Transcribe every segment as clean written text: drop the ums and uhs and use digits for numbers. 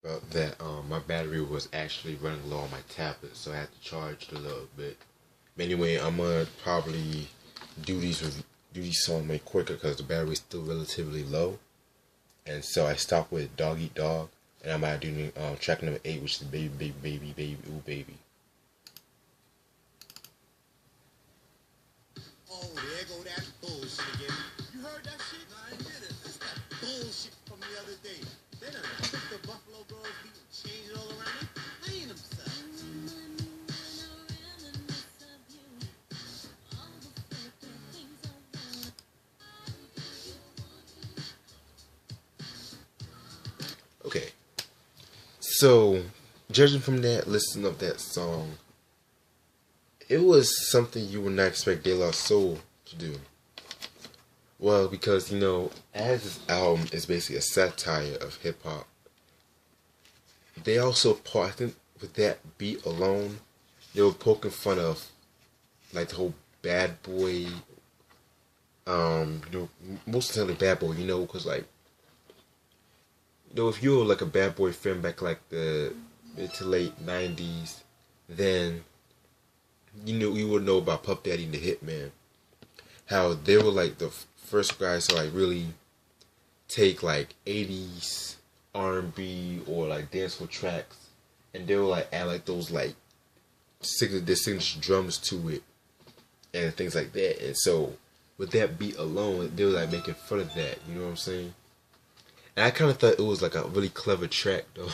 About that, my battery was actually running low on my tablet, so I had to charge it a little bit. But anyway, I'm gonna probably do these do these songs way quicker because the battery is still relatively low, and so I stopped with Doggy Dog, and I'm about to do track number 8, which is Baby Baby Baby Baby Ooh Baby. Oh, there go that bullshit again. You heard that shit? Nah, I ain't get it. That's that bullshit from the other day. They done took the Buffalo Girls beat and changed it all around. They playing themselves. Okay, so judging from that, listening of that song, it was something you would not expect De La Soul to do. Well, because as this album is basically a satire of hip hop, they also I think with that beat alone, they were poking fun of like the whole bad boy, most certainly bad boy, because like, if you were like a bad boy fan back like the mid to late '90s, then you would know about Puff Daddy and the Hitman, how they were like the first guys to like really take like '80s R&B or like dancehall tracks, and they will like add like those like signature drums to it and things like that. And so with that beat alone, they were like making fun of that. You know what I'm saying? And I kind of thought it was like a really clever track though.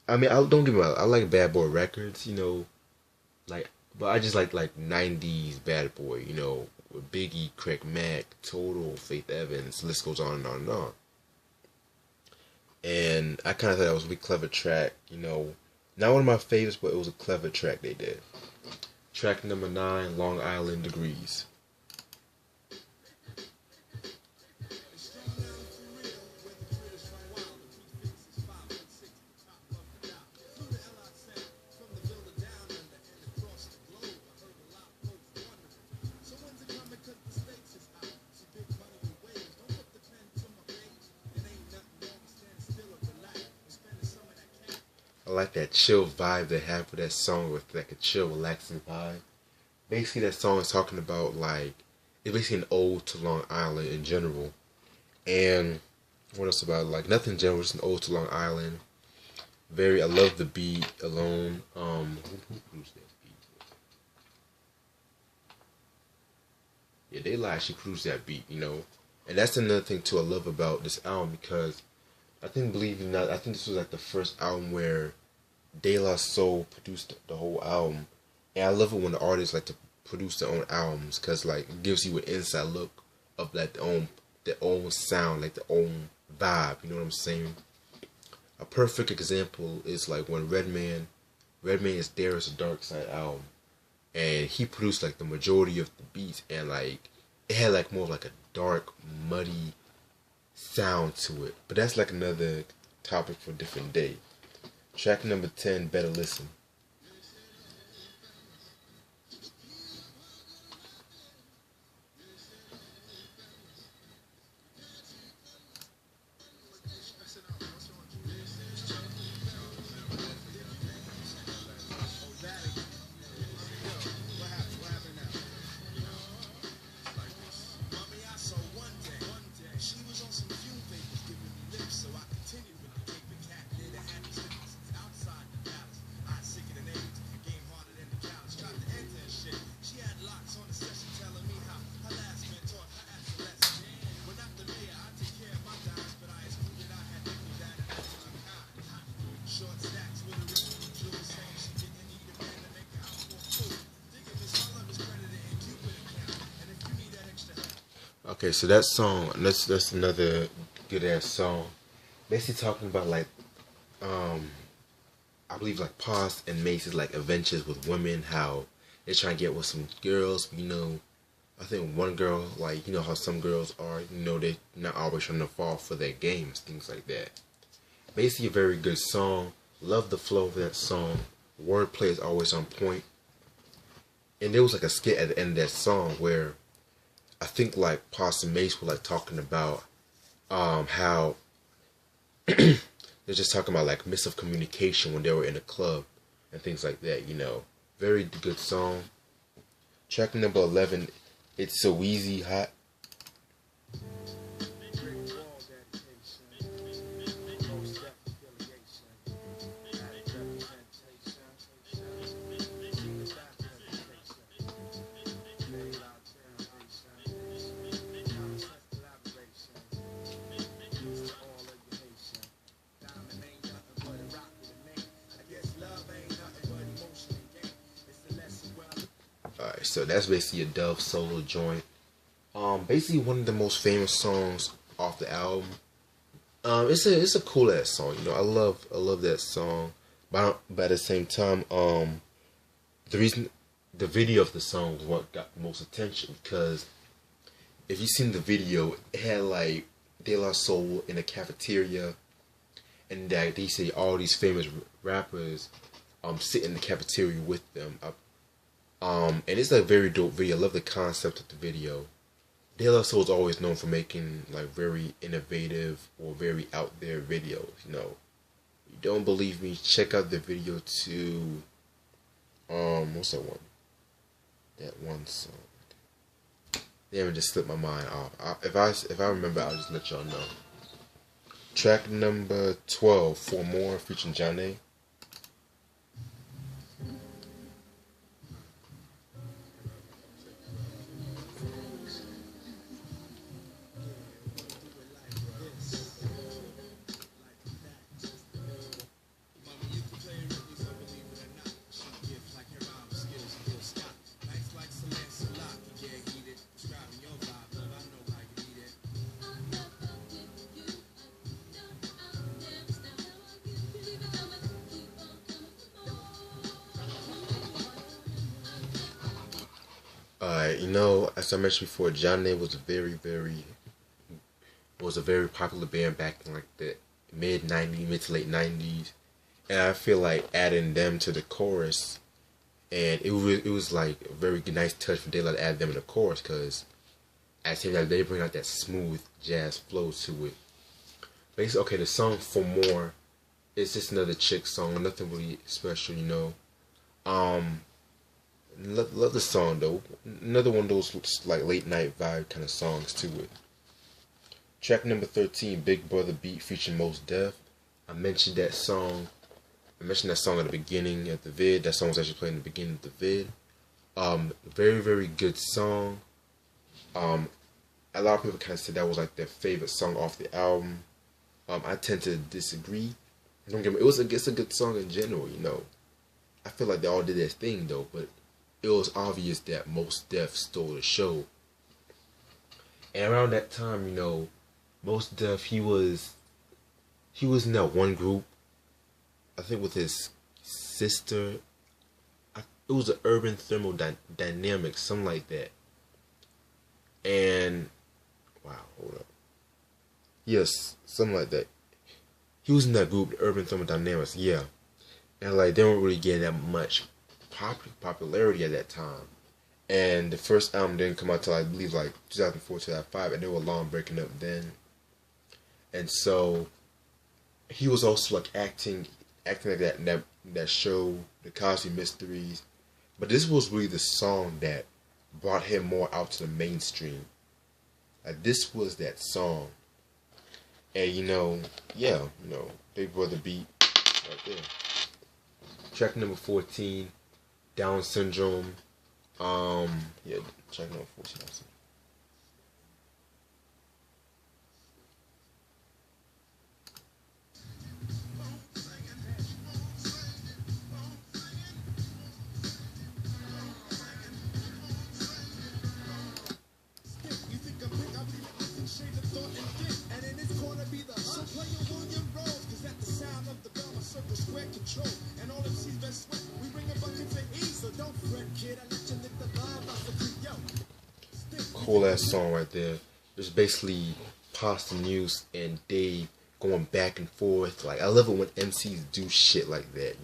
I mean, I don't get me wrong, I like Bad Boy Records, like, but I just like '90s Bad Boy, with Biggie, Craig Mack, Total, Faith Evans, the list goes on and on and on. And I kind of thought that was a really clever track, not one of my favorites, but it was a clever track they did. Track number 9, Long Island Degrees. I like that chill vibe they have for that song, with like a chill, relaxing vibe. Basically, that song is talking about like, it's basically an ode to Long Island in general. And what else about it? Like nothing in general, just an ode to Long Island. I love the beat alone. Who produced that beat? Yeah, they lied. She produced that beat, And that's another thing too I love about this album, because I think, believe it or not, I think this was like the first album where De La Soul produced the whole album. And I love it when the artists like to produce their own albums, because like it gives you an inside look of like their own sound, like their own vibe. You know what I'm saying? A perfect example is like when Redman is There Is a Dark Side album, and he produced like the majority of the beats, and like it had like more of like a dark, muddy sound to it. But that's like another topic for a different day. Track number 10, Better Listen. Okay, so that song, that's another good ass song. Basically talking about like, I believe like Paz and Mace's like adventures with women, how they're trying to get with some girls. I think one girl, like, how some girls are, they're not always trying to fall for their games, things like that. Basically a very good song. Love the flow of that song. Wordplay is always on point. And there was like a skit at the end of that song where I think like Paz and Mace were like talking about how They're just talking about like miss of communication when they were in a club and things like that. Very good song. Track number 11, It's So Easy Hot. Alright, so that's basically a Dove solo joint. Basically one of the most famous songs off the album. It's a cool ass song. I love that song. But at the same time, the reason the video of the song was what got the most attention, because if you seen the video, it had like De La Soul in a cafeteria, and that they say all these famous rappers sit in the cafeteria with them. And it's a very dope video. I love the concept of the video. De La Soul is always known for making like very innovative or very out there videos. You don't believe me? Check out the video to what's that one? That one song. Damn, it just slipped my mind off. If I remember, I'll just let y'all know. Track number 12, For More, featuring Johnny. As I mentioned before, Johnny was a very popular band back in like the mid to late 90s, and I feel like adding them to the chorus, and it was like a very nice touch for Daylight to add them in the chorus, because at the same time they bring out that smooth jazz flow to it. Basically, okay, the song For More is just another chick song, nothing really special, Love the song though. Another one of those like late night vibe kind of songs to it. Track number 13, Big Brother Beat featuring Mos Def. I mentioned that song at the beginning of the vid. That song was actually playing at the beginning of the vid. Very, very good song. A lot of people kind of said that was like their favorite song off the album. I tend to disagree. Don't get me. It's a good song in general, I feel like they all did their thing though, but it was obvious that Mos Def stole the show. And around that time, Mos Def, he was in that one group, I think with his sister. It was an Urban Thermodynamics, something like that. And wow, hold up. Yes, something like that. He was in that group, the Urban Thermodynamics, yeah. And like they weren't really getting that much popularity at that time. And the first album didn't come out till I believe like 2004, 2005, and they were long breaking up then. And so he was also like acting like that show, The Cosby Mysteries. But this was really the song that brought him more out to the mainstream. Like this was that song. And Big Brother Beat right there. Track number 14, Down Syndrome. Track number 14. Cool ass song right there. It's basically Pasta News and Dave going back and forth. Like I love it when MCs do shit like that.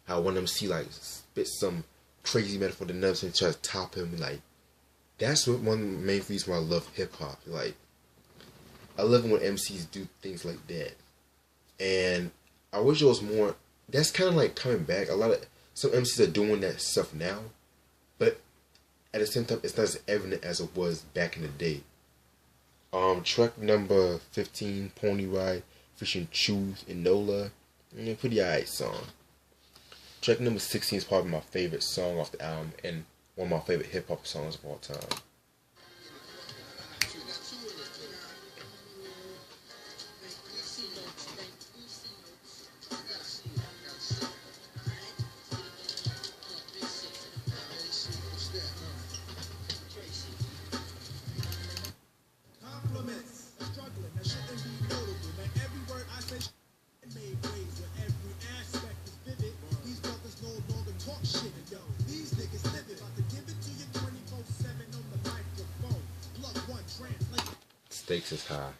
How one MC like spit some crazy metaphor, the another and try to top him. Like that's one main reason why I love hip hop. Like I love it when MCs do things like that. And I wish it was more. That's kind of like coming back. A lot of some MCs are doing that stuff now, but at the same time, it's not as evident as it was back in the day. Track number 15, Pony Ride, featuring Choose and Nola. Pretty alright song. Track number 16 is probably my favorite song off the album and one of my favorite hip hop songs of all time. Stakes is high.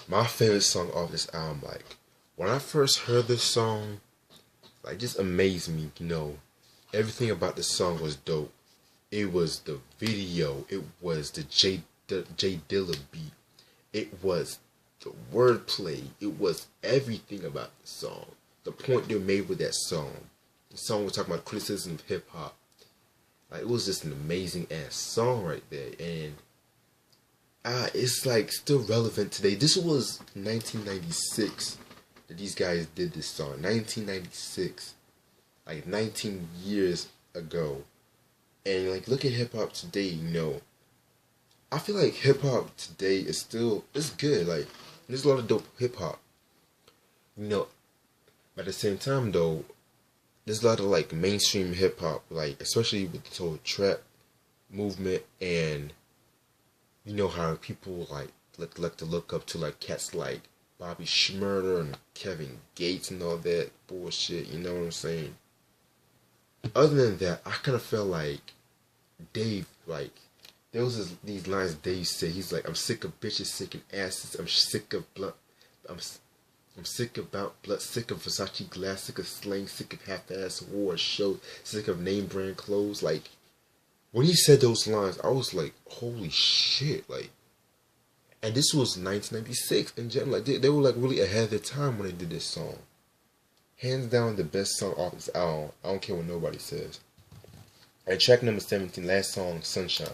My favorite song off this album, like when I first heard this song, like just amazed me, everything about this song was dope. It was the video, it was the J Dilla beat, it was the wordplay, it was everything about the song. The point they made with that song. The song was talking about criticism of hip hop. Like it was just an amazing ass song right there, and it's like still relevant today. This was 1996 that these guys did this song. 1996, like 19 years ago. And like look at hip hop today. I feel like hip hop today is it's good. Like there's a lot of dope hip hop. But at the same time though, there's a lot of like mainstream hip hop, like especially with the whole trap movement, and how people like to look up to like cats like Bobby Shmurda and Kevin Gates and all that bullshit. You know what I'm saying? Other than that, I kind of felt like Dave, like there was these lines Dave said. He's like, "I'm sick of bitches, sick of asses. I'm sick of blood. I'm sick about blood, sick of Versace glass, sick of slang, sick of half-ass war shows, sick of name brand clothes." Like when he said those lines, I was like, "Holy shit!" Like, and this was 1996 in general. Like they were like really ahead of their time when they did this song. Hands down, the best song off this album. I don't care what nobody says. And track number 17, last song, Sunshine.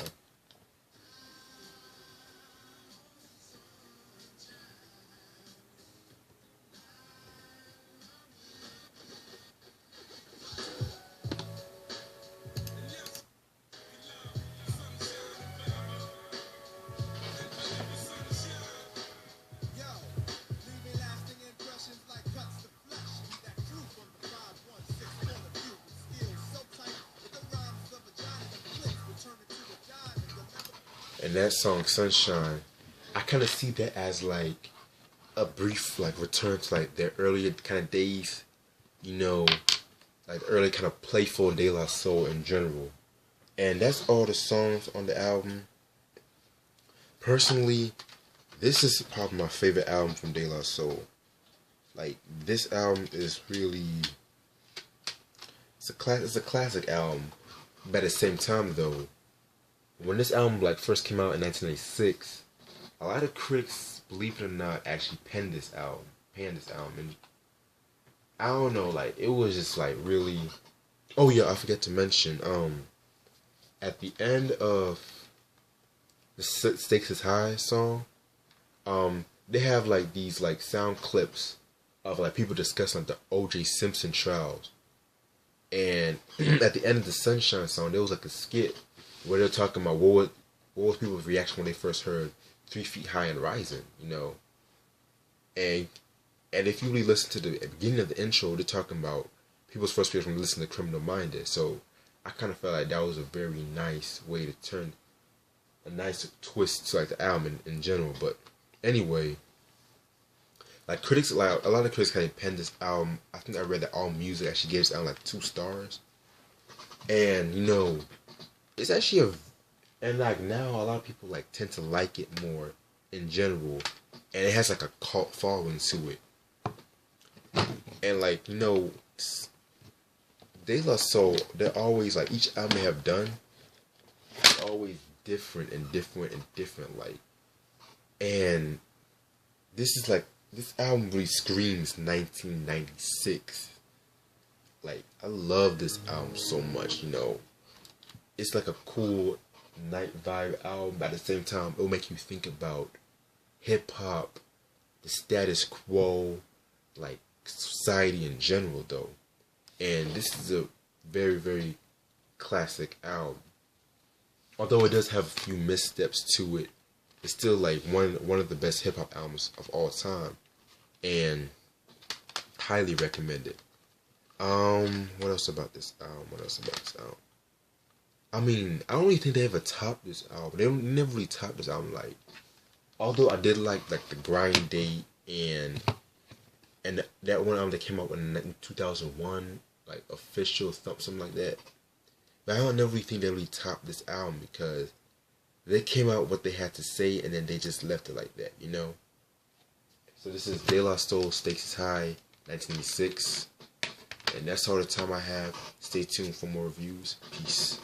And that song, Sunshine, I kind of see that as like a brief like return to like their earlier kind of days, like the early kind of playful De La Soul in general. And that's all the songs on the album. Personally, this is probably my favorite album from De La Soul. Like this album is really, it's a classic album. But at the same time though, when this album like first came out in 1996, a lot of critics, believe it or not, actually panned this album, and I don't know, like it was just like really. Oh yeah, I forgot to mention, at the end of the Stakes is High song, they have like these like sound clips of like people discussing like, the O.J. Simpson trials, and at the end of the Sunshine song, there was like a skit where they're talking about what was people's reaction when they first heard 3 Feet High and Rising, and if you really listen to the beginning of the intro, they're talking about people's first reaction when listening to Criminal Minded. So I kind of felt like that was a very nice way to turn a nice twist to like the album in general. But anyway, like critics, like a lot of critics kind of penned this album. I think I read that All Music actually gave this album like 2 stars, and it's actually and like now a lot of people like tend to like it more in general, and it has like a cult following to it. And like De La Soul, they're always like each album they have done, is always different and different and different. Like, and this this album really screams 1996. Like, I love this album so much, you know. It's like a cool night vibe album, but at the same time, it'll make you think about hip hop, the status quo, like society in general, though. And this is a very, very classic album. Although it does have a few missteps to it, it's still like one of the best hip hop albums of all time, and highly recommended. What else about this album? I mean, I don't really think they ever topped this album. They never really topped this album. Like, although I did like the Grind Date and that one album that came out in 2001, like Official something like that. But I don't never really think they really topped this album because they came out what they had to say and then they just left it like that, you know. So this is De La Soul, Stakes is High, 1986. And that's all the time I have. Stay tuned for more reviews. Peace.